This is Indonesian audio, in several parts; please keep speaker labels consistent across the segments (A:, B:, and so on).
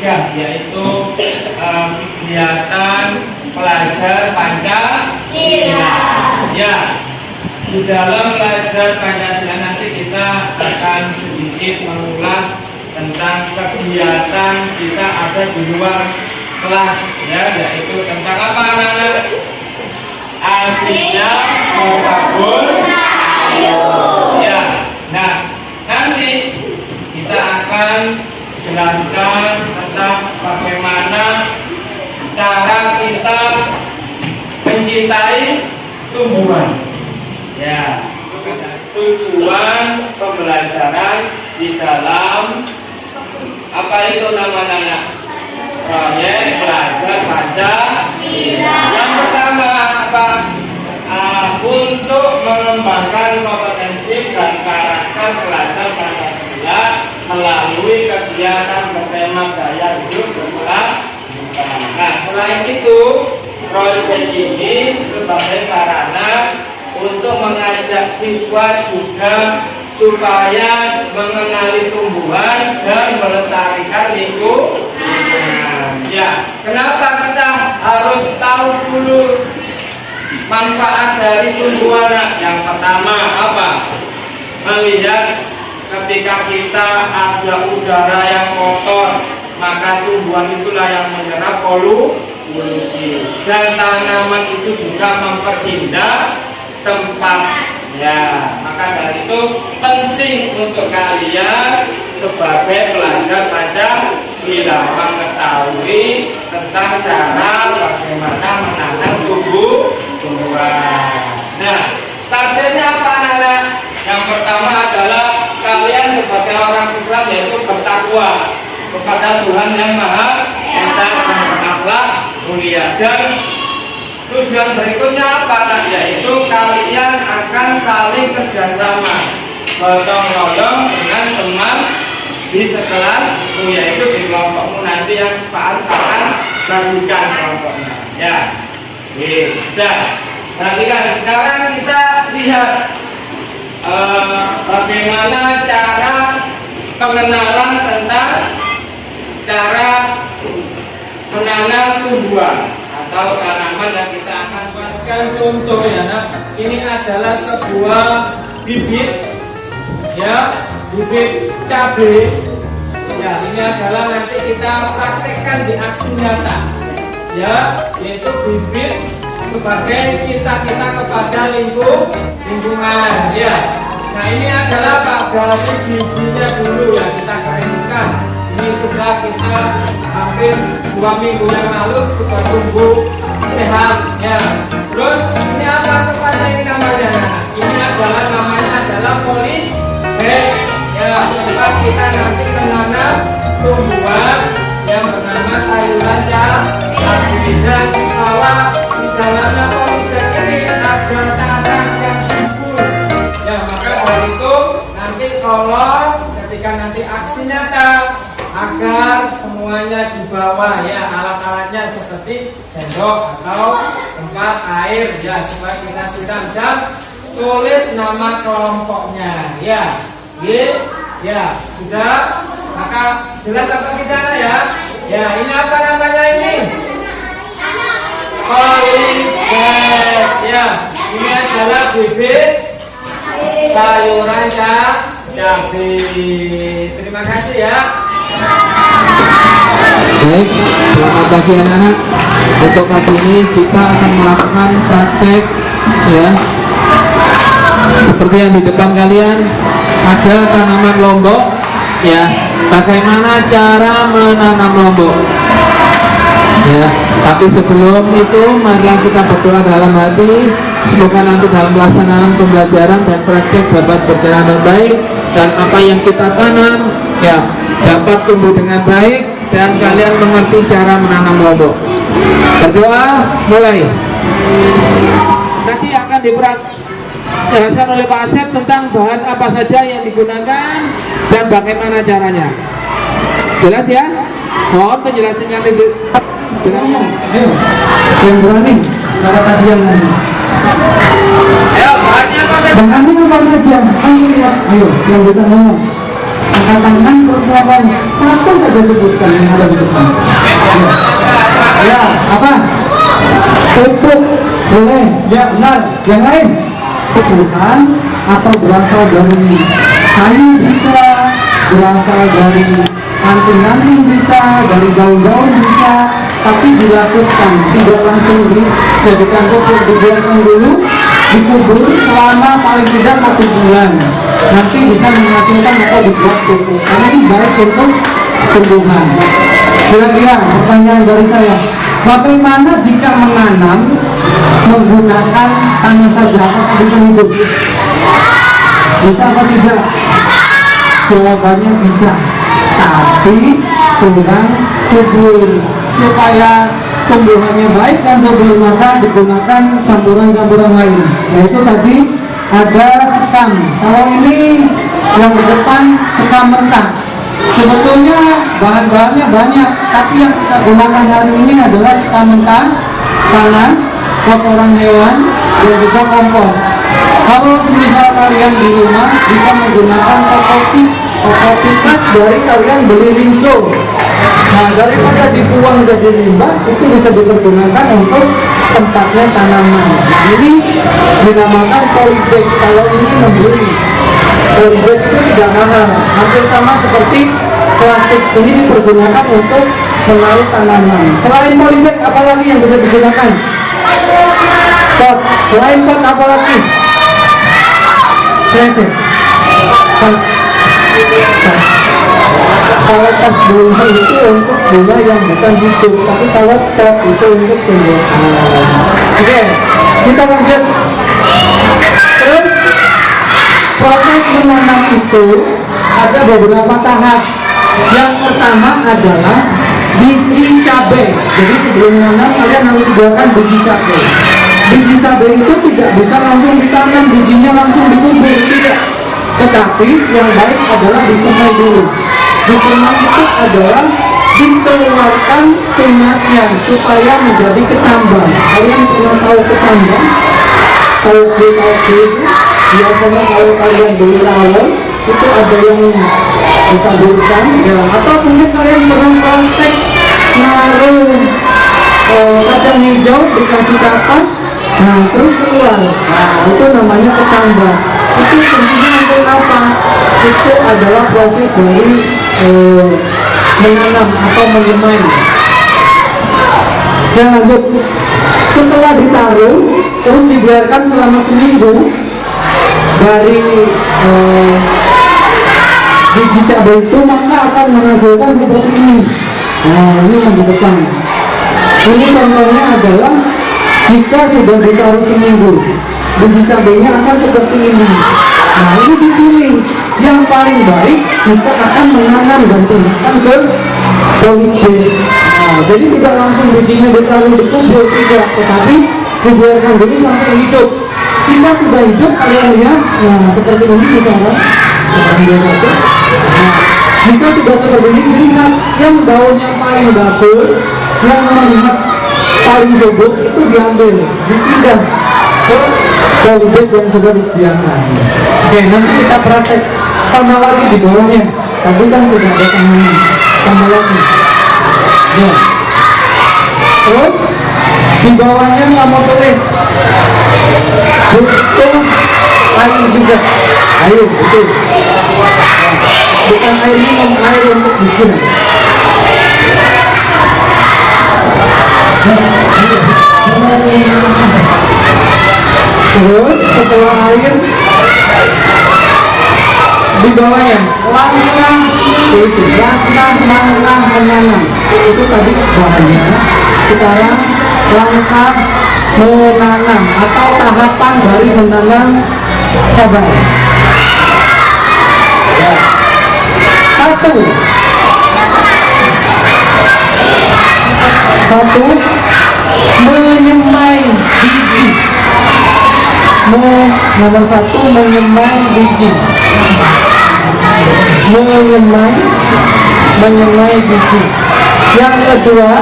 A: 3, yaitu kegiatan pelajar Pancasila. Ya, di dalam pelajar Pancasila nanti kita akan sedikit mengulas tentang kegiatan kita ada di luar kelas, ya, yaitu tentang apa anak-anak? Asiknya berkabul. Ya, nah nanti kita akan jelaskan tentang bagaimana cara kita mencintai tumbuhan. Ya, tujuan pembelajaran di dalam apa itu namanya? Proyek belajar Pancasila. Yang pertama apa? Untuk mengembangkan kompetensi dan karakter pelajar Pancasila melalui kegiatan bertema gaya hidup berkelanjutan. Nah, selain itu, proyek ini sebagai sarana untuk mengajak siswa juga supaya mengenali tumbuhan dan melestarikan lingkungan. Ya, kenapa kita harus tahu dulu manfaat dari tumbuhan? Yang pertama apa? Melihat ketika kita ada udara yang kotor, maka tumbuhan itulah yang menyerap polusi, dan tanaman itu juga memperindah tempat. Ya, maka dari itu penting untuk kalian sebagai pelajar Pancasila mengetahui tentang cara bagaimana menanam tumbuhan. Nah, targetnya apa anak-anak? Yang pertama adalah kalian sebagai orang Islam yaitu bertakwa kepada Tuhan yang Maha Esa dan berakhlak mulia. Dan tujuan berikutnya apa? Yaitu kalian akan saling kerjasama, gotong royong dengan teman di sekelasmu, yaitu di kelompokmu nanti yang akan bagikan kelompoknya. Ya, sudah. Perhatikan, sekarang kita lihat bagaimana cara pengenalan tentang cara menanam tumbuhan atau tanaman yang kita akan buatkan. Contoh ya, nah, ini adalah sebuah bibit, ya, bibit cabai. Ya, ini adalah nanti kita praktekkan di aksi nyata, ya, yaitu bibit sebagai cita-cita kepada lingkungan, ya. Nah, ini adalah dari bijinya dulu ya, kita keringkan. Ini sudah kita hampir 2 minggu yang lalu sudah tumbuh sehat, ya. Terus ini apa kepada ini namanya? Ini adalah namanya adalah polybag, ya. Sebab kita nanti menanam tumbuhan yang bernama sayuran cabai, dan bahwa di dalamnya polybag ini ada tanah yang subur, ya. Maka dari itu nanti tolong ketika nanti aksi nyata agar semuanya dibawa, ya, alat-alatnya seperti sendok atau tempat air, ya, supaya kita siram dan tulis nama kelompoknya, ya. Ya, sudah. Maka jelas apa kita ya? Ya, ini apa namanya ini? Polybag, ya. Ini adalah bibit sayuran cabai. Terima kasih ya.
B: Baik, selamat pagi anak-anak. Untuk pagi ini kita akan melakukan praktek, ya. Seperti yang di depan kalian ada tanaman lombok, ya. Bagaimana cara menanam lombok, ya. Tapi sebelum itu marilah kita berdoa dalam hati, semoga nanti dalam pelaksanaan pembelajaran dan praktek dapat berjalan dengan baik, dan apa yang kita tanam, ya, dapat tumbuh dengan baik, dan kalian mengerti cara menanam lombok. Berdoa, mulai. Nanti akan dijelaskan oleh Pak Asep tentang bahan apa saja yang digunakan dan bagaimana caranya. Jelas ya? Mohon penjelasannya lebih jelas.
C: Ayo, yang berani cara tadi yang lain.
B: Ayo, bahannya apa saja?
C: Bahannya apa saja? Ayo, yang bisa ngomong. angkat tangan perempuannya. Satu saja sebutkan yang ada di depan. Ya, apa? Pupuk, boleh. Ya, benar. Yang lain? Tumbuhan atau berasal dari kayu bisa, berasal dari anting-anting bisa, dari daun-daun bisa, tapi dilakukan tidak langsung dijadikan pupuk, dibiarkan dulu dikubur selama paling tidak 1 bulan, nanti bisa menghasilkan atau dibuat pupuk, karena ini baik untuk tumbuhan. Kira-kira pertanyaan dari saya, bagaimana jika menanam menggunakan tanah saja, apakah bisa hidup? Bisa apa tidak? Jawabannya bisa, tapi kurang subur. Supaya tumbuhannya baik dan subur, maka digunakan campuran-campuran lain, yaitu tadi ada sekam. Kalau ini yang di depan sekam mentah, sebetulnya bahan-bahannya banyak, tapi yang kita gunakan hari ini adalah sekam mentah, tanah, kotoran hewan, dan juga kompos. Kalau misal kalian di rumah bisa menggunakan kokopitas dari kalian beli rinso. Nah, daripada dibuang jadi limbah, itu bisa dipergunakan untuk tempatnya tanaman. Nah, ini dinamakan polybag. Kalau ini membeli polybag itu tidak mahal, hampir sama seperti plastik. Ini dipergunakan untuk menaruh tanaman. Selain polybag, apalagi yang bisa digunakan? Pot. Selain pot, apalagi? Kresek. Tas. Kalau tas bunga itu untuk bunga yang bukan hidup, tapi kalau pot itu untuk tumbuhan. Oke, kita lanjut. Terus proses menanam itu ada beberapa tahap. Yang pertama adalah biji cabai. Jadi sebelum menanam kalian harus sediakan biji cabai. Biji cabai itu tidak bisa langsung ditanam, bijinya langsung dikubur, tidak. Tetapi yang baik adalah disemai dulu. Disemai itu adalah dikeluarkan tunasnya supaya menjadi kecambang. Kalian pernah tahu kecambang? Tauge itu biasanya kalau kalian beli rawon itu ada yang ditaburkan, ya. Atau mungkin kalian pernah praktek naruh kacang hijau dikasih kapas, nah terus keluar. Nah itu namanya kecambang. Itu fungsinya untuk apa? Itu adalah proses dari menanam atau menyemai. Saya lanjut. Setelah ditaruh, terus dibiarkan selama seminggu, dari biji cabai itu maka akan menghasilkan seperti ini. Nah ini yang di depan. Ini contohnya adalah jika sudah ditaruh seminggu, biji cabainya akan seperti ini. Nah ini dipilih yang paling baik kita akan menanam dan tumbuhkan ke polybag. Nah, jadi tidak langsung bijinya ditaruh di kubur, tidak, tetapi dibiarkan dulu sampai hidup. Jika sudah hidup kalian lihat, nah seperti ini misalnya, seperti ini. Nah, jika sudah seperti ini, lihat yang daunnya paling bagus, yang melihat paling subur itu diambil, dipindah ke polybag yang sudah disediakan. Oke, nanti kita praktek tambah lagi di bawahnya. Tadi kan sudah ada tangannya, tambah lagi. Ya. Terus di bawahnya kamu tulis butuh air juga. Air, betul. Bukan air minum, air untuk disiram. Terus setelah air di bawahnya langkah menanam. Itu tadi bahannya. Sekarang langkah menanam atau tahapan dari menanam cabai. Satu menyemai biji. Nomor 1 menyemai biji. Menyemai biji. Yang kedua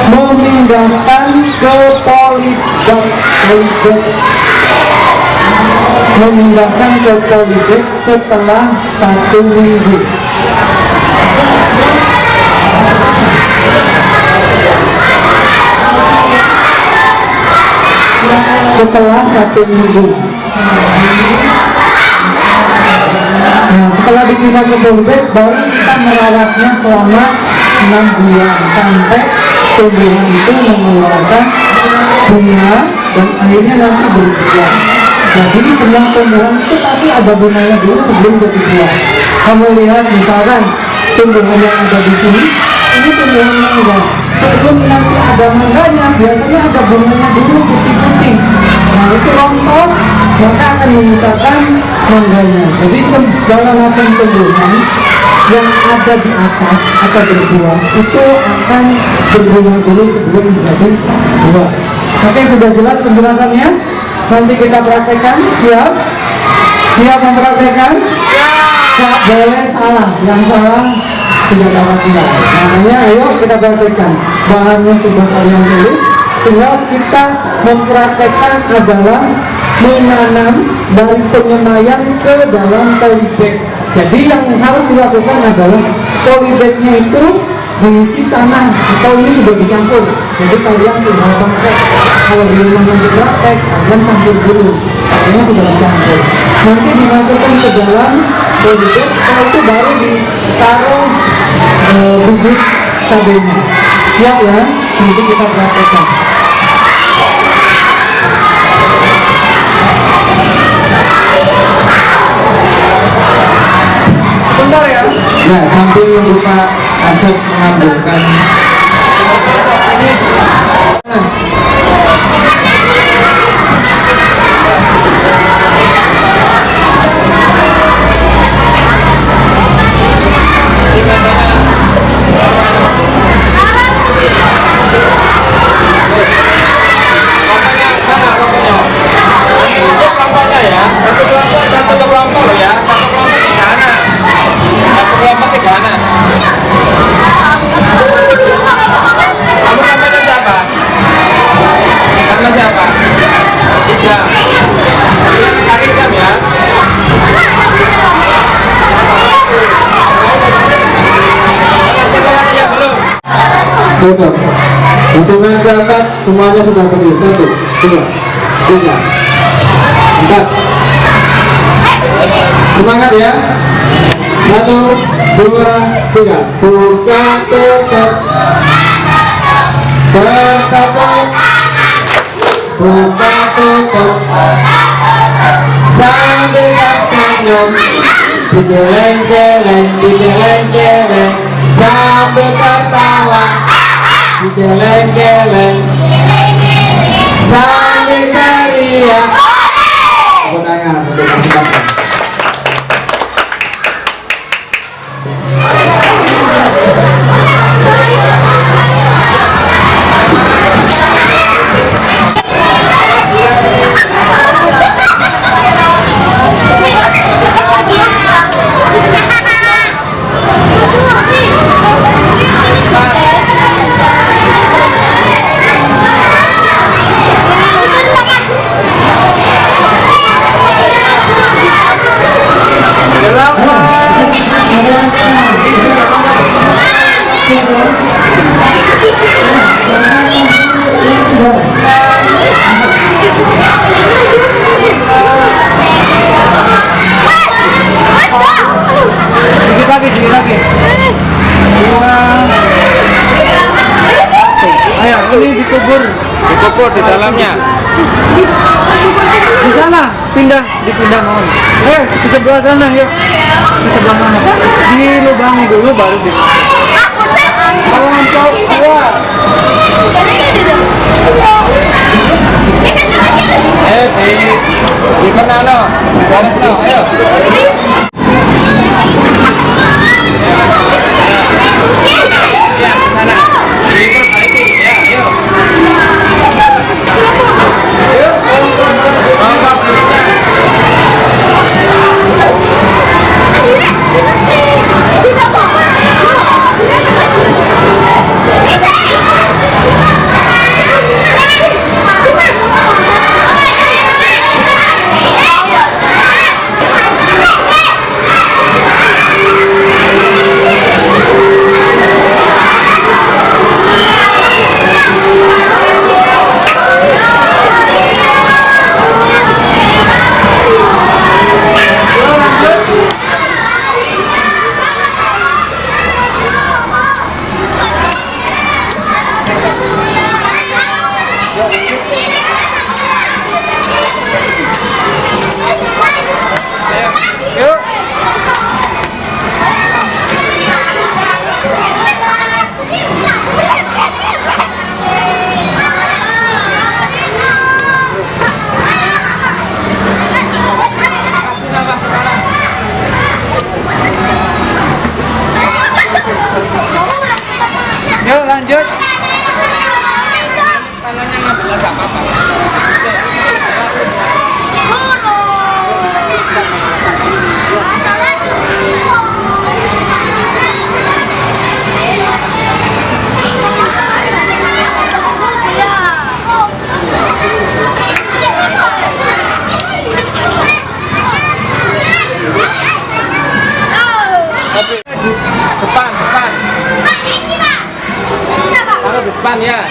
C: memindahkan ke polybag. memindahkan ke polybag setelah 1 minggu. Setelah 1 minggu. Nah, setelah dipindah ke polybag, baru kita merawatnya selama 6 bulan sampai tumbuhan itu mengeluarkan bunga dan akhirnya nanti berbuah. Jadi semua tumbuhan itu tapi ada bunganya dulu sebelum jadi buah. Kamu lihat misalkan tumbuhan yang ada di sini, ini tumbuhan mangga. Sebelum nanti ada mangganya, biasanya ada bunganya dulu putih-putih. Nah itu rontok, maka akan memisahkan mangganya. Jadi segala macam tumbuhan yang ada di atas atau berbuah itu akan berbunga dulu sebelum menjadi buah. Oke, sudah jelas penjelasannya? Nanti kita praktekkan. Siap? Siap mempraktekkan? Siap. Boleh salah, yang salah tidak dapat nilai. Makanya ayo kita praktekkan. Bahannya sudah kalian tulis, tinggal kita mempraktekkan adalah menanam dari penyemayan ke dalam polybag. Jadi yang harus dilakukan adalah polybagnya itu diisi tanah atau ini sudah dicampur. Jadi kalian tinggal pakai, kalau di rumah nanti praktek kalian campur dulu, ini sudah dicampur. Nanti dimasukkan ke dalam polybag, setelah itu baru ditaruh bibit cabenya. Siap ya? Nanti kita praktekkan. Sebentar ya.
B: Nah, sambil membuka asap mengambilkan. Cukup. Hitungan ke atas semuanya sudah berdiri. 1, 2, 3, 4. Semangat ya. 1, 2, 3. Buka tutup. Bertutup. Buka tutup. Sambil tersenyum. Digeleng-geleng, digeleng-geleng. Sambil tertawa. Digeleng-geleng sambil teriak. Tepuk tangan untuk masing-masing.
C: Sedikit lagi. Ayo, ini dikubur
A: di dalamnya.
C: di sana, dipindah mohon. Di sebelah sana yuk. Di sebelah mana? Dilubangi dulu baru di. Kalau ngomong
A: Di mana lo? Garis lo, ayo. Ya, ke sana. Diperbaiki, ya, yuk. Oke. Depan. Taruh di depan ya.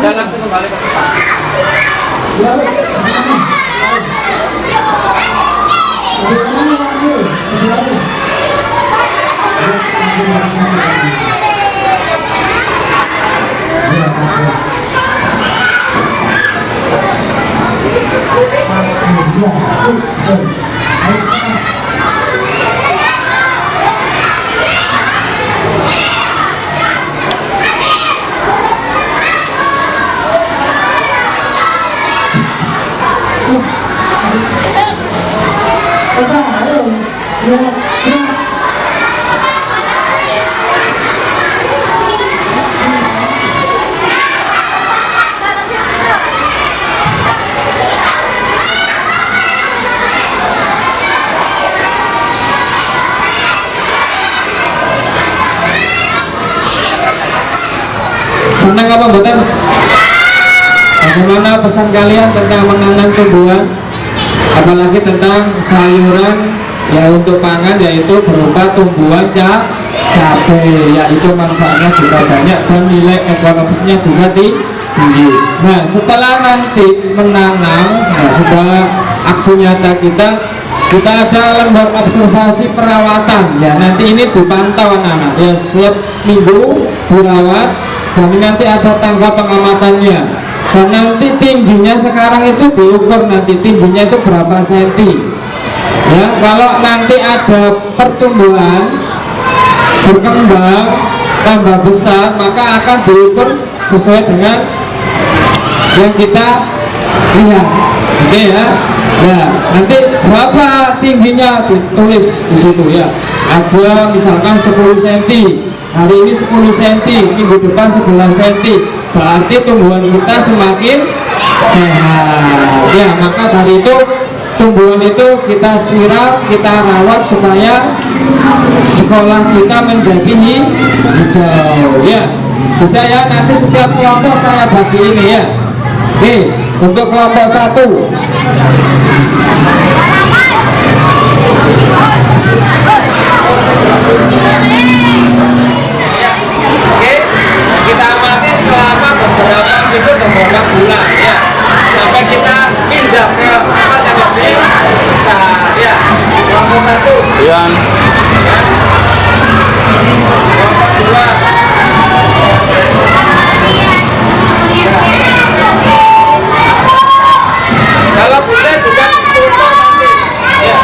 A: Dan langsung kembali ke tempat.
B: Senang apa mboten? Bagaimana pesan kalian tentang menanam tumbuhan, apalagi tentang sayuran ya untuk pangan, yaitu berupa tumbuhan cabai, yaitu manfaatnya juga banyak dan nilai ekonomisnya juga tinggi. Nah, setelah nanti menanam, nah, sudah aksi nyata kita ada lembar observasi perawatan ya, nanti ini dipantau anak-anak ya, setiap minggu dirawat, dan nanti ada tangga pengamatannya, dan nanti tingginya sekarang itu diukur, nanti tingginya itu berapa senti ya. Kalau nanti ada pertumbuhan berkembang tambah besar, maka akan diukur sesuai dengan yang kita lihat. Oke ya. Ya, nanti berapa tingginya ditulis di situ ya. Ada misalkan 10 cm, hari ini 10 cm, minggu depan 11 cm, berarti tumbuhan kita semakin sehat ya. Maka dari itu tumbuhan itu kita siram, kita rawat supaya sekolah kita menjadi hijau ya. Bisa ya, nanti setiap kelompok saya bagi ini ya. Oke, untuk kelompok 1
A: Kita amati selama beberapa minggu, beberapa bulan ya, sampai kita pindah ke tempat yang lebih besar ya. Kelompok 1 ya. Kelompok 2 kalau bisa juga foto nanti ya.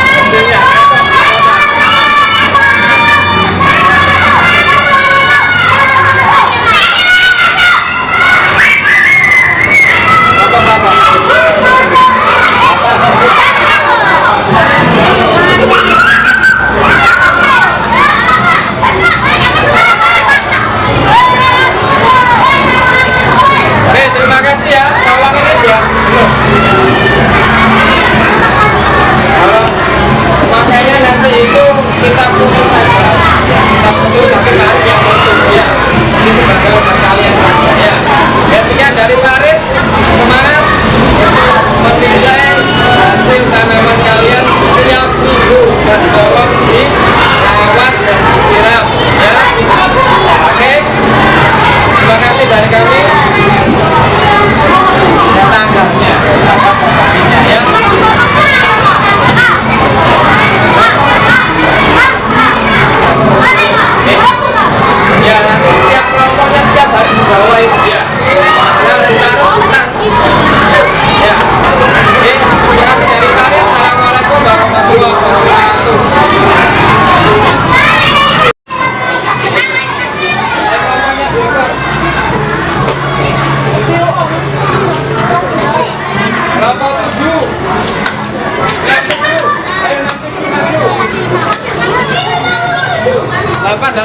A: 8, 6,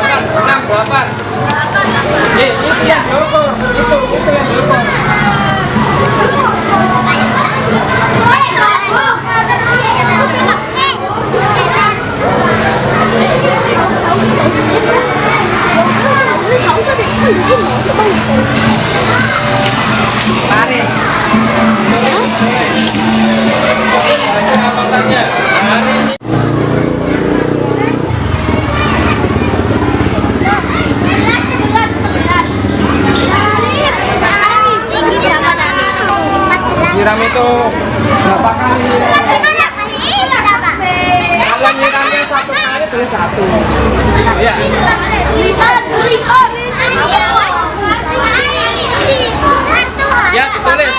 A: 8. Itu yang diukur, itu yang diukur. Tarik. Baca matanya. Hari ini. Siram itu berapa kali? Kalau nyiramnya 1 kali tulis 1. Ya. Ya ditulis.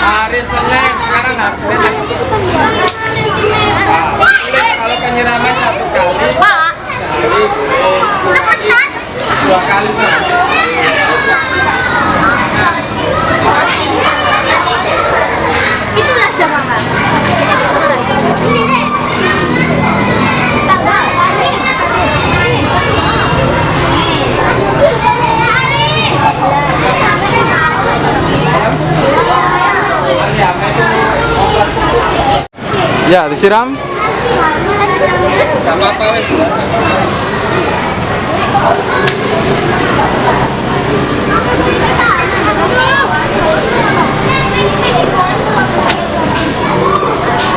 A: Hari Senin sekarang hari Senin lagi. Nah, tulis kalau penyiraman 1 kali. Jadi 2 kali saja.
D: Itulah semangat.
A: Ya, disiram. Gak apa-apa, wes.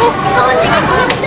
D: Oh,